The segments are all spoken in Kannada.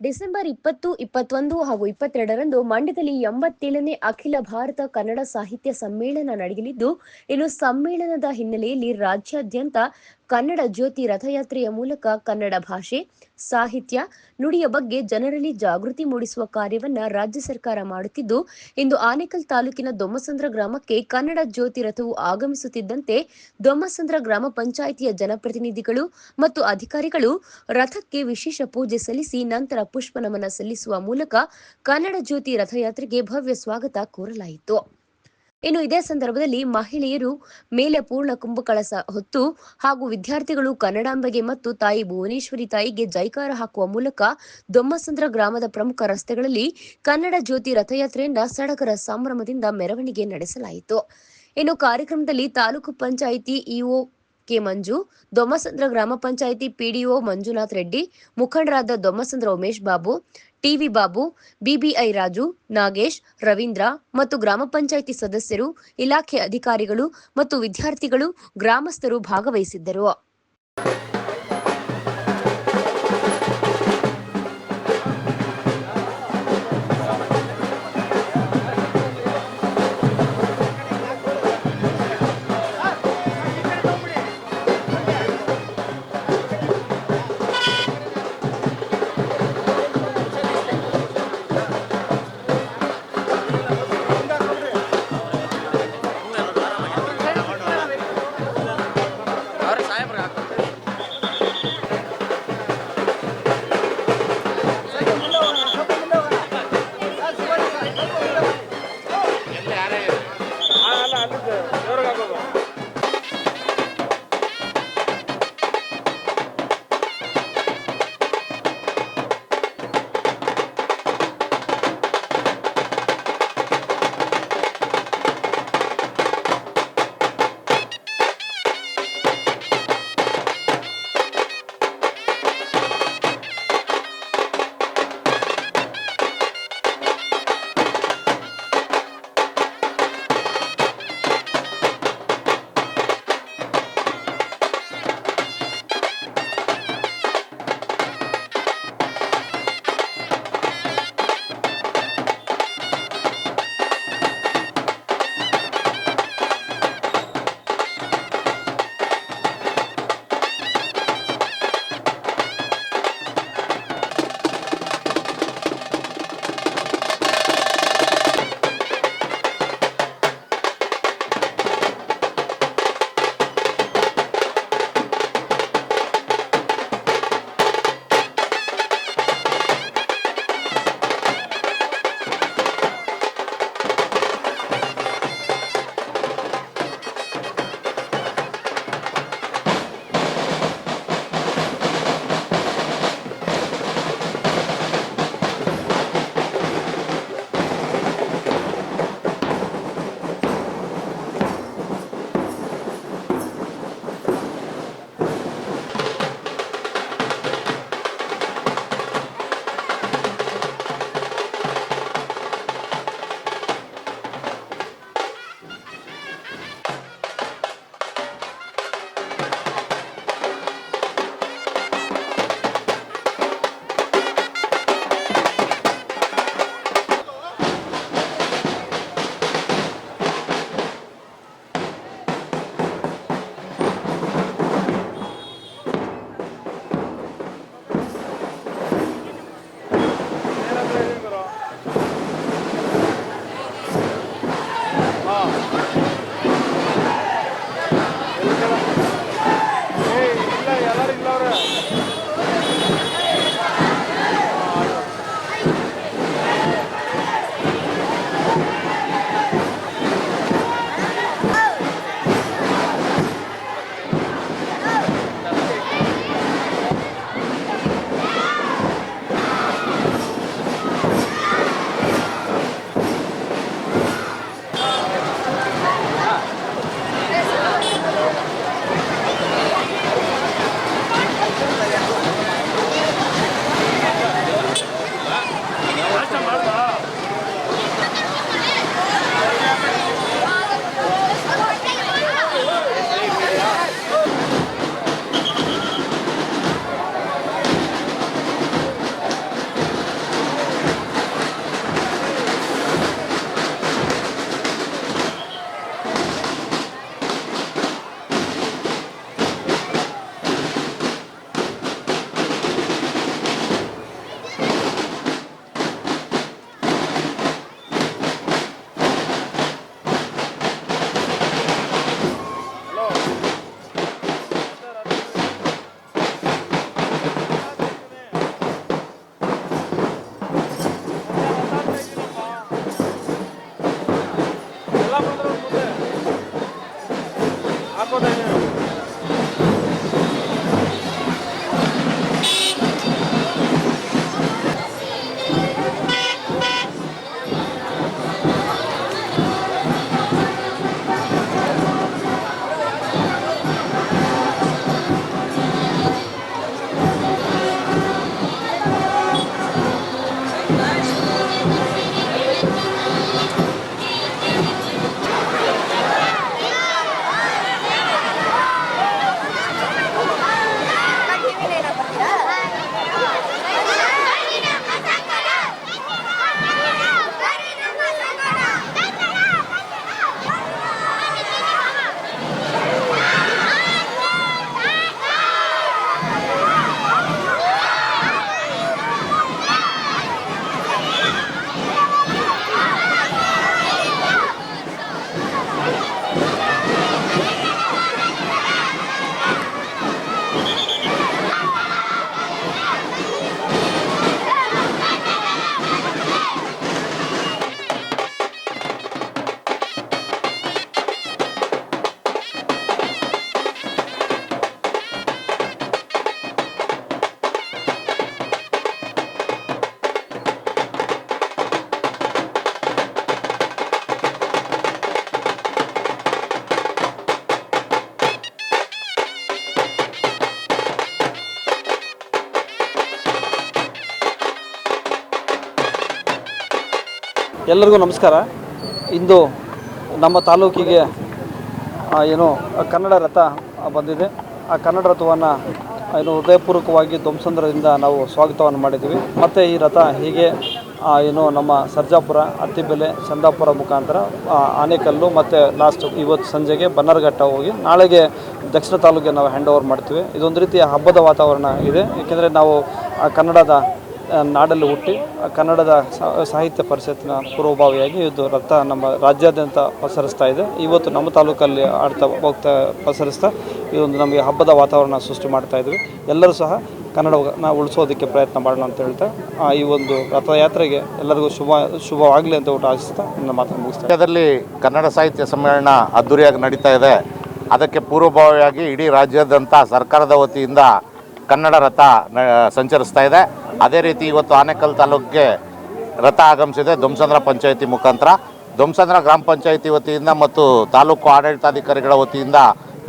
ಡಿಸೆಂಬರ್ 20, 21 ಹಾಗೂ 22ರಂದು ಮಂಡ್ಯದಲ್ಲಿ 87ನೇ ಅಖಿಲ ಭಾರತ ಕನ್ನಡ ಸಾಹಿತ್ಯ ಸಮ್ಮೇಳನ ನಡೆಯಲಿದ್ದು, ಇನ್ನು ಸಮ್ಮೇಳನದ ಹಿನ್ನೆಲೆಯಲ್ಲಿ ರಾಜ್ಯಾದ್ಯಂತ ಕನ್ನಡ ಜ್ಯೋತಿ ರಥಯಾತ್ರೆಯ ಮೂಲಕ ಕನ್ನಡ ಭಾಷೆ, ಸಾಹಿತ್ಯ, ನುಡಿಯ ಬಗ್ಗೆ ಜನರಲ್ಲಿ ಜಾಗೃತಿ ಮೂಡಿಸುವ ಕಾರ್ಯವನ್ನ ರಾಜ್ಯ ಸರ್ಕಾರ ಮಾಡುತ್ತಿದ್ದು, ಇಂದು ಆನೇಕಲ್ ತಾಲೂಕಿನ ದೊಮ್ಮಸಂದ್ರ ಗ್ರಾಮಕ್ಕೆ ಕನ್ನಡ ಜ್ಯೋತಿ ರಥವು ಆಗಮಿಸುತ್ತಿದ್ದಂತೆ ದೊಮ್ಮಸಂದ್ರ ಗ್ರಾಮ ಪಂಚಾಯಿತಿಯ ಜನಪ್ರತಿನಿಧಿಗಳು ಮತ್ತು ಅಧಿಕಾರಿಗಳು ರಥಕ್ಕೆ ವಿಶೇಷ ಪೂಜೆ ಸಲ್ಲಿಸಿ ನಂತರ ಪುಷ್ಪ ನಮನ ಸಲ್ಲಿಸುವ ಮೂಲಕ ಕನ್ನಡ ಜ್ಯೋತಿ ರಥಯಾತ್ರೆಗೆ ಭವ್ಯ ಸ್ವಾಗತ ಕೋರಲಾಯಿತು. ಇನ್ನು ಇದೇ ಸಂದರ್ಭದಲ್ಲಿ ಮಹಿಳೆಯರು ಮೇಲೆ ಪೂರ್ಣ ಕುಂಭಕಳಸ ಹೊತ್ತು ಹಾಗೂ ವಿದ್ಯಾರ್ಥಿಗಳು ಕನ್ನಡಾಂಬೆಗೆ ಮತ್ತು ತಾಯಿ ಭುವನೇಶ್ವರಿ ತಾಯಿಗೆ ಜೈಕಾರ ಹಾಕುವ ಮೂಲಕ ದೊಮ್ಮಸಂದ್ರ ಗ್ರಾಮದ ಪ್ರಮುಖ ರಸ್ತೆಗಳಲ್ಲಿ ಕನ್ನಡ ಜ್ಯೋತಿ ರಥಯಾತ್ರೆಯಿಂದ ಸಡಗರ ಸಂಭ್ರಮದಿಂದ ಮೆರವಣಿಗೆ ನಡೆಸಲಾಯಿತು. ಇನ್ನು ಕಾರ್ಯಕ್ರಮದಲ್ಲಿ ತಾಲೂಕು ಪಂಚಾಯಿತಿ ಇಒ ಕೆ ಮಂಜು, ದೊಮ್ಮಸಂದ್ರ ಗ್ರಾಮ ಪಂಚಾಯಿತಿ ಪಿಡಿಒ ಮಂಜುನಾಥ್ ರೆಡ್ಡಿ, ಮುಖಂಡರಾದ ದೊಮ್ಮಸಂದ್ರ ಉಮೇಶ್ ಬಾಬು, ಟಿವಿ ಬಾಬು, ಬಿಬಿಐ ರಾಜು, ನಾಗೇಶ್, ರವೀಂದ್ರ ಮತ್ತು ಗ್ರಾಮ ಪಂಚಾಯಿತಿ ಸದಸ್ಯರು, ಇಲಾಖೆ ಅಧಿಕಾರಿಗಳು ಮತ್ತು ವಿದ್ಯಾರ್ಥಿಗಳು, ಗ್ರಾಮಸ್ಥರು ಭಾಗವಹಿಸಿದ್ದರು. ಎಲ್ಲರಿಗೂ ನಮಸ್ಕಾರ. ಇಂದು ನಮ್ಮ ತಾಲೂಕಿಗೆ ಏನು ಕನ್ನಡ ರಥ ಬಂದಿದೆ. ಆ ಕನ್ನಡ ರಥವನ್ನು ಹೃದಯಪೂರ್ವಕವಾಗಿ ಧ್ವಂಸಂದ್ರದಿಂದ ನಾವು ಸ್ವಾಗತವನ್ನು ಮಾಡಿದ್ದೀವಿ. ಮತ್ತು ಈ ರಥ ಹೀಗೆ ಏನು ನಮ್ಮ ಸರ್ಜಾಪುರ, ಅತ್ತಿಬೆಲೆ, ಚಂದಾಪುರ ಮುಖಾಂತರ ಆನೇಕಲ್ಲು ಮತ್ತು ಲಾಸ್ಟ್ ಇವತ್ತು ಸಂಜೆಗೆ ಬನ್ನರ್ಘಟ್ಟ ಹೋಗಿ ನಾಳೆಗೆ ದಕ್ಷಿಣ ತಾಲೂಕಿಗೆ ನಾವು ಹ್ಯಾಂಡ್ ಓವರ್ ಮಾಡ್ತೀವಿ. ಇದೊಂದು ರೀತಿಯ ಹಬ್ಬದ ವಾತಾವರಣ ಇದೆ. ಏಕೆಂದರೆ ನಾವು ಕನ್ನಡದ ನಾಡಲ್ಲಿ ಹುಟ್ಟಿ ಕನ್ನಡದ ಸಾಹಿತ್ಯ ಪರಿಷತ್ತಿನ ಪೂರ್ವಭಾವಿಯಾಗಿ ಇದು ರಥ ನಮ್ಮ ರಾಜ್ಯಾದ್ಯಂತ ಪಸರಿಸ್ತಾ ಇದೆ. ಇವತ್ತು ನಮ್ಮ ತಾಲೂಕಲ್ಲಿ ಹೋಗ್ತಾ ಪಸರಿಸ್ತಾ ಇದೊಂದು ನಮಗೆ ಹಬ್ಬದ ವಾತಾವರಣ ಸೃಷ್ಟಿ ಮಾಡ್ತಾ ಇದ್ವಿ. ಎಲ್ಲರೂ ಸಹ ಕನ್ನಡವನ್ನು ಉಳಿಸೋದಕ್ಕೆ ಪ್ರಯತ್ನ ಮಾಡೋಣ ಅಂತ ಹೇಳ್ತಾ ಈ ಒಂದು ರಥಯಾತ್ರೆಗೆ ಎಲ್ಲರಿಗೂ ಶುಭವಾಗಲಿ ಅಂತ ಆಶಿಸ್ತಾ ನನ್ನ ಮಾತನ್ನು ಮುಗಿಸ್ತಾ ರಾಜ್ಯದಲ್ಲಿ ಕನ್ನಡ ಸಾಹಿತ್ಯ ಸಮ್ಮೇಳನ ಅದ್ದೂರಿಯಾಗಿ ನಡೀತಾ ಇದೆ. ಅದಕ್ಕೆ ಪೂರ್ವಭಾವಿಯಾಗಿ ಇಡೀ ರಾಜ್ಯಾದ್ಯಂತ ಸರ್ಕಾರದ ವತಿಯಿಂದ ಕನ್ನಡ ರಥ ಸಂಚರಿಸ್ತಾ ಇದೆ. ಅದೇ ರೀತಿ ಇವತ್ತು ಆನೇಕಲ್ ತಾಲೂಕಿಗೆ ರಥ ಆಗಮಿಸಿದೆ ಧ್ವಂಸಂದ್ರ ಪಂಚಾಯಿತಿ ಮುಖಾಂತರ. ಧ್ವಂಸಂದ್ರ ಗ್ರಾಮ ಪಂಚಾಯಿತಿ ವತಿಯಿಂದ ಮತ್ತು ತಾಲೂಕು ಆಡಳಿತಾಧಿಕಾರಿಗಳ ವತಿಯಿಂದ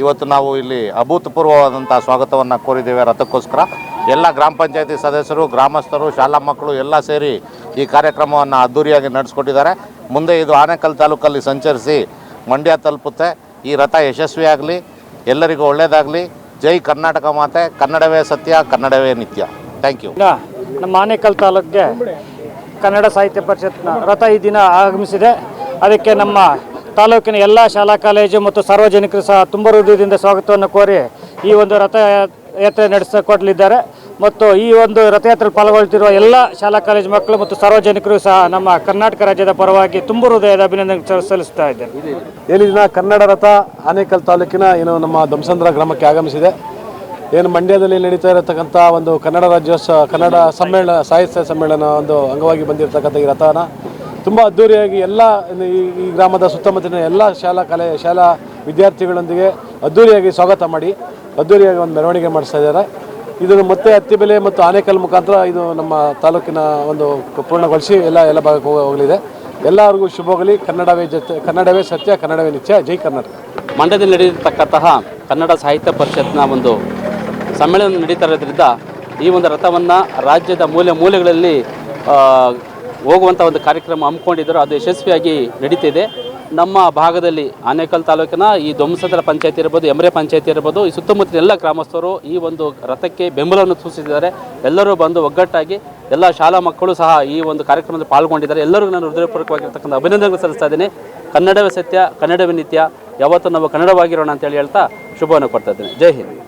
ಇವತ್ತು ನಾವು ಇಲ್ಲಿ ಅಭೂತಪೂರ್ವವಾದಂಥ ಸ್ವಾಗತವನ್ನು ಕೋರಿದ್ದೇವೆ ರಥಕ್ಕೋಸ್ಕರ. ಎಲ್ಲ ಗ್ರಾಮ ಪಂಚಾಯಿತಿ ಸದಸ್ಯರು, ಗ್ರಾಮಸ್ಥರು, ಶಾಲಾ ಮಕ್ಕಳು ಎಲ್ಲ ಸೇರಿ ಈ ಕಾರ್ಯಕ್ರಮವನ್ನು ಅದ್ದೂರಿಯಾಗಿ ನಡೆಸ್ಕೊಟ್ಟಿದ್ದಾರೆ. ಮುಂದೆ ಇದು ಆನೇಕಲ್ ತಾಲೂಕಲ್ಲಿ ಸಂಚರಿಸಿ ಮಂಡ್ಯ ತಲುಪುತ್ತೆ. ಈ ರಥ ಯಶಸ್ವಿಯಾಗಲಿ, ಎಲ್ಲರಿಗೂ ಒಳ್ಳೆಯದಾಗಲಿ. ಜೈ ಕರ್ನಾಟಕ ಮಾತೆ, ಕನ್ನಡವೇ ಸತ್ಯ, ಕನ್ನಡವೇ ನಿತ್ಯ. Thank you. ನಮ್ಮ ಆನೇಕಲ್ ತಾಲೂಕಿಗೆ ಕನ್ನಡ ಸಾಹಿತ್ಯ ಪರಿಷತ್ನ ರಥ ಈ ದಿನ ಆಗಮಿಸಿದೆ. ಅದಕ್ಕೆ ನಮ್ಮ ತಾಲೂಕಿನ ಎಲ್ಲ ಶಾಲಾ ಕಾಲೇಜು ಮತ್ತು ಸಾರ್ವಜನಿಕರು ಸಹ ತುಂಬ ಹೃದಯದಿಂದ ಸ್ವಾಗತವನ್ನು ಕೋರಿ ಈ ಒಂದು ರಥಯಾತ್ರೆ ನಡೆಸಿಕೊಡಲಿದ್ದಾರೆ. ಮತ್ತು ಈ ಒಂದು ರಥಯಾತ್ರೆಯಲ್ಲಿ ಪಾಲ್ಗೊಳ್ಳುತ್ತಿರುವ ಎಲ್ಲ ಶಾಲಾ ಕಾಲೇಜು ಮಕ್ಕಳು ಮತ್ತು ಸಾರ್ವಜನಿಕರು ಸಹ ನಮ್ಮ ಕರ್ನಾಟಕ ರಾಜ್ಯದ ಪರವಾಗಿ ತುಂಬ ಹೃದಯದ ಅಭಿನಂದನೆ ಸಲ್ಲಿಸ್ತಾ ಇದ್ದೇನೆ. ಏನಿದಿನ ಕನ್ನಡ ರಥ ಆನೇಕಲ್ ತಾಲೂಕಿನ ನಮ್ಮ ಧ್ವಂಸಂದ್ರ ಗ್ರಾಮಕ್ಕೆ ಆಗಮಿಸಿದೆ. ಏನು ಮಂಡ್ಯದಲ್ಲಿ ನಡೀತಾ ಇರತಕ್ಕಂಥ ಒಂದು ಕನ್ನಡ ರಾಜ್ಯೋತ್ಸವ, ಕನ್ನಡ ಸಮ್ಮೇಳನ, ಸಾಹಿತ್ಯ ಸಮ್ಮೇಳನ ಒಂದು ಅಂಗವಾಗಿ ಬಂದಿರತಕ್ಕಂಥ ಈ ರಥನ ತುಂಬ ಅದ್ಧೂರಿಯಾಗಿ ಎಲ್ಲ ಈ ಗ್ರಾಮದ ಸುತ್ತಮುತ್ತಲಿನ ಎಲ್ಲ ಶಾಲಾ ವಿದ್ಯಾರ್ಥಿಗಳೊಂದಿಗೆ ಅದ್ಧೂರಿಯಾಗಿ ಸ್ವಾಗತ ಮಾಡಿ ಅದ್ಧೂರಿಯಾಗಿ ಒಂದು ಮೆರವಣಿಗೆ ಮಾಡಿಸ್ತಾ ಇದ್ದಾರೆ. ಇದನ್ನು ಮತ್ತೆ ಅತ್ತಿಬೆಲೆ ಮತ್ತು ಆನೇಕಲ್ ಮುಖಾಂತರ ಇದು ನಮ್ಮ ತಾಲೂಕಿನ ಒಂದು ಪೂರ್ಣಗೊಳಿಸಿ ಎಲ್ಲ ಭಾಗಕ್ಕೆ ಹೋಗಲಿದೆ. ಎಲ್ಲರಿಗೂ ಶುಭವಾಗಲಿ. ಕನ್ನಡವೇ ಸತ್ಯ, ಕನ್ನಡವೇ ನಿತ್ಯ. ಜೈ ಕರ್ನಾಟಕ. ಮಂಡ್ಯದಲ್ಲಿ ನಡೆಯತಕ್ಕಂತಹ ಕನ್ನಡ ಸಾಹಿತ್ಯ ಪರಿಷತ್ನ ಒಂದು ಸಮ್ಮೇಳನ ನಡೀತಾ ಇರೋದ್ರಿಂದ ಈ ಒಂದು ರಥವನ್ನು ರಾಜ್ಯದ ಮೂಲೆಗಳಲ್ಲಿ ಹೋಗುವಂಥ ಒಂದು ಕಾರ್ಯಕ್ರಮ ಹಮ್ಮಿಕೊಂಡಿದ್ದರು. ಅದು ಯಶಸ್ವಿಯಾಗಿ ನಡೀತಿದೆ. ನಮ್ಮ ಭಾಗದಲ್ಲಿ ಆನೇಕಲ್ ತಾಲೂಕಿನ ಈ ಧ್ವಂಸಂದ್ರ ಪಂಚಾಯತಿ ಇರ್ಬೋದು, ಎಮರೆ ಪಂಚಾಯತಿ ಇರ್ಬೋದು, ಈ ಸುತ್ತಮುತ್ತಲಿನ ಎಲ್ಲ ಗ್ರಾಮಸ್ಥರು ಈ ಒಂದು ರಥಕ್ಕೆ ಬೆಂಬಲವನ್ನು ಸೂಚಿಸಿದ್ದಾರೆ. ಎಲ್ಲರೂ ಬಂದು ಒಗ್ಗಟ್ಟಾಗಿ ಎಲ್ಲ ಶಾಲಾ ಮಕ್ಕಳು ಸಹ ಈ ಒಂದು ಕಾರ್ಯಕ್ರಮದಲ್ಲಿ ಪಾಲ್ಗೊಂಡಿದ್ದಾರೆ. ಎಲ್ಲರಿಗೂ ನಾನು ಹೃದಯಪೂರ್ವಕವಾಗಿರ್ತಕ್ಕಂಥ ಅಭಿನಂದನೆಗಳು ಸಲ್ಲಿಸ್ತಾ ಇದ್ದೇನೆ. ಕನ್ನಡವೇ ಸತ್ಯ, ಕನ್ನಡವೇ ನಿತ್ಯ. ಯಾವತ್ತೂ ನಾವು ಕನ್ನಡವಾಗಿರೋಣ ಅಂತೇಳಿ ಹೇಳ್ತಾ ಶುಭವನ್ನು ಕೊಡ್ತಾ ಇದ್ದೇನೆ. ಜೈ ಹಿಂದ್.